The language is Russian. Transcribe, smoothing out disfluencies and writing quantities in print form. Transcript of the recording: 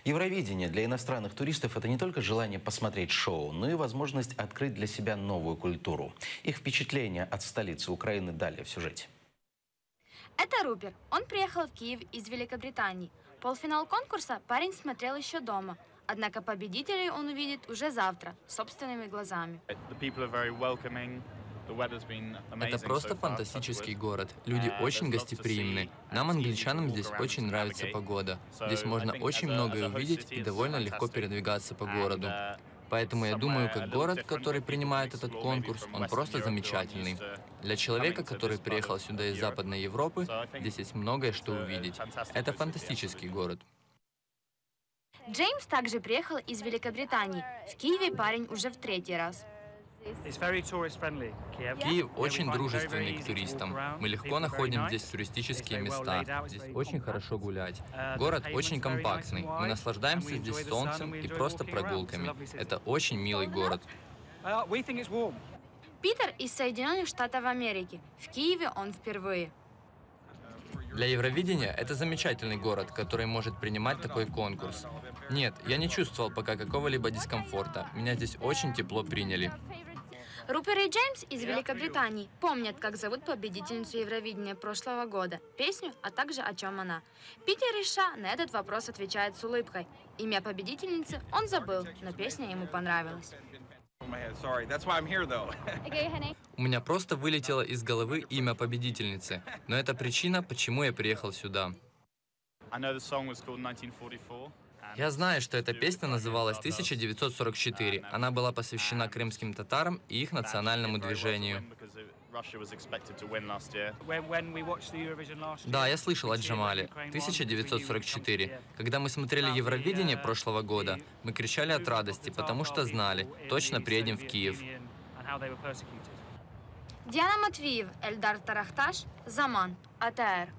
Евровидение для иностранных туристов – это не только желание посмотреть шоу, но и возможность открыть для себя новую культуру. Их впечатления от столицы Украины далее в сюжете. Это Рупер. Он приехал в Киев из Великобритании. Полуфинал конкурса парень смотрел еще дома. Однако победителей он увидит уже завтра, собственными глазами. Это просто фантастический город. Люди очень гостеприимны. Нам, англичанам, здесь очень нравится погода. Здесь можно очень многое увидеть и довольно легко передвигаться по городу. Поэтому я думаю, как город, который принимает этот конкурс, он просто замечательный. Для человека, который приехал сюда из Западной Европы, здесь есть многое, что увидеть. Это фантастический город. Джеймс также приехал из Великобритании. В Киеве парень уже в третий раз. Киев очень дружественный к туристам. Мы легко находим здесь туристические места. Здесь очень хорошо гулять. Город очень компактный. Мы наслаждаемся здесь солнцем и просто прогулками. Это очень милый город. Питер из Соединенных Штатов Америки. В Киеве он впервые. Для Евровидения это замечательный город, который может принимать такой конкурс. Нет, я не чувствовал пока какого-либо дискомфорта. Меня здесь очень тепло приняли. Рупер и Джеймс из Великобритании помнят, как зовут победительницу Евровидения прошлого года, песню, а также о чем она. Питер и Ша на этот вопрос отвечает с улыбкой. Имя победительницы он забыл, но песня ему понравилась. У меня просто вылетело из головы имя победительницы, но это причина, почему я приехал сюда. Я знаю, что эта песня называлась 1944. Она была посвящена крымским татарам и их национальному движению. Да, я слышал о Джамале. 1944. Когда мы смотрели Евровидение прошлого года, мы кричали от радости, потому что знали, точно приедем в Киев. Диана Матвиев, Эльдар Тарахташ, Заман, АТР.